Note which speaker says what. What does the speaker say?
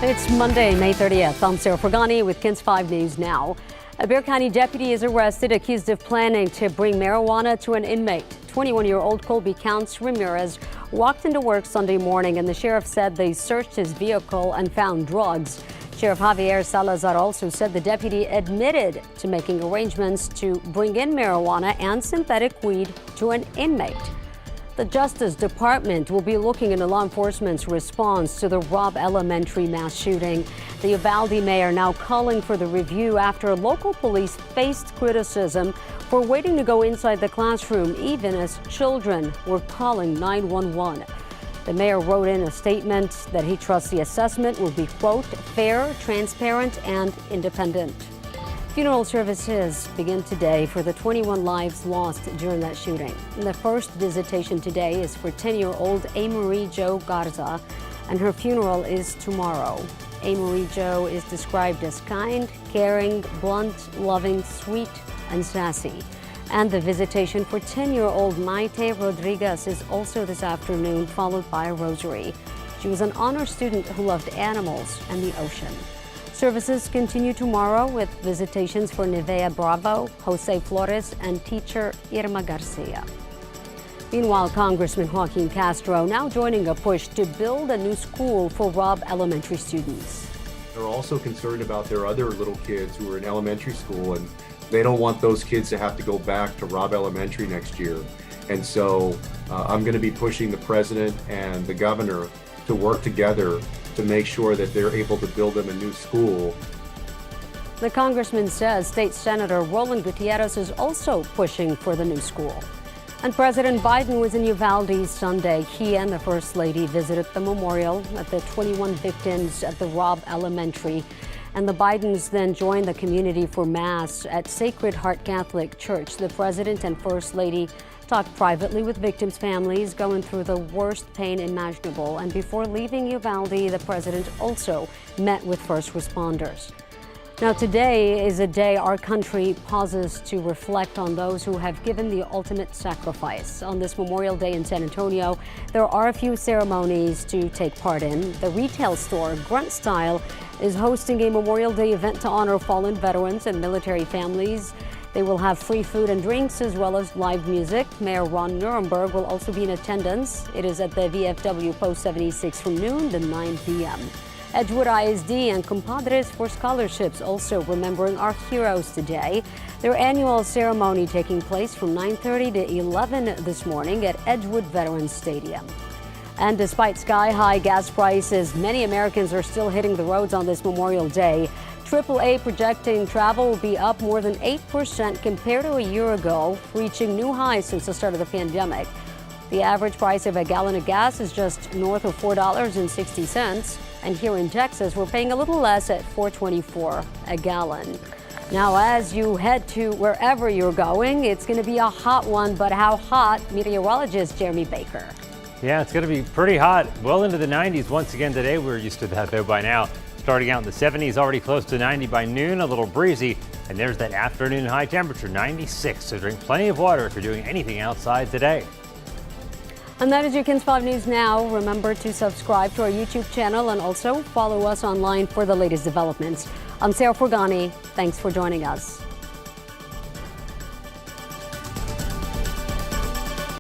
Speaker 1: It's Monday, May 30th. I'm Sarah Fergani with KINS 5 News Now. A Bexar County deputy is arrested accused of planning to bring marijuana to an inmate. 21-year-old Colby Counts Ramirez walked into work Sunday morning, and the sheriff said they searched his vehicle and found drugs. Sheriff Javier Salazar also said the deputy admitted to making arrangements to bring in marijuana and synthetic weed to an inmate. The Justice Department will be looking into law enforcement's response to the Robb Elementary mass shooting. The Uvalde mayor now calling for the review after local police faced criticism for waiting to go inside the classroom even as children were calling 911. The mayor wrote in a statement that he trusts the assessment will be, quote, fair, transparent, and independent. Funeral services begin today for the 21 lives lost during that shooting. The first visitation today is for 10-year-old Marie Jo Garza, and her funeral is tomorrow. Marie Jo is described as kind, caring, blunt, loving, sweet, and sassy. And the visitation for 10-year-old Maite Rodriguez is also this afternoon, followed by a rosary. She was an honor student who loved animals and the ocean. Services continue tomorrow with visitations for Nevea Bravo, Jose Flores, and teacher Irma Garcia. Meanwhile, Congressman Joaquin Castro now joining a push to build a new school for Robb Elementary students.
Speaker 2: They're also concerned about their other little kids who are in elementary school, and they don't want those kids to have to go back to Robb Elementary next year. And so I'm going to be pushing the president and the governor to work together to make sure that they're able to build them a new school.
Speaker 1: The congressman says State Senator Roland Gutierrez is also pushing for the new school. And President Biden was in Uvalde Sunday. He and the First Lady visited the memorial at the 21 victims at the Robb Elementary. And the Bidens then joined the community for Mass at Sacred Heart Catholic Church. The President and First Lady talked privately with victims' families going through the worst pain imaginable. And before leaving Uvalde, the President also met with first responders. Now, today is a day our country pauses to reflect on those who have given the ultimate sacrifice. On this Memorial Day in San Antonio, there are a few ceremonies to take part in. The retail store, Grunt Style, is hosting a Memorial Day event to honor fallen veterans and military families. They will have free food and drinks as well as live music. Mayor Ron Nuremberg will also be in attendance. It is at the VFW Post 76 from noon to 9 p.m. Edgewood ISD and Compadres for Scholarships also remembering our heroes today. Their annual ceremony taking place from 9:30 to 11 this morning at Edgewood Veterans Stadium. And despite sky-high gas prices, many Americans are still hitting the roads on this Memorial Day. AAA projecting travel will be up more than 8% compared to a year ago, reaching new highs since the start of the pandemic. The average price of a gallon of gas is just north of $4.60. And here in Texas, we're paying a little less at $4.24 a gallon. Now, as you head to wherever you're going, it's going to be a hot one. But how hot? Meteorologist Jeremy Baker.
Speaker 3: Yeah, it's going to be pretty hot, well into the 90s once again today. We're used to that, though, by now. Starting out in the 70s, already close to 90 by noon, a little breezy. And there's that afternoon high temperature, 96. So drink plenty of water if you're doing anything outside today.
Speaker 1: And that is your KINS 5 News Now. Remember to subscribe to our YouTube channel and also follow us online for the latest developments. I'm Sarah Fergani. Thanks for joining us.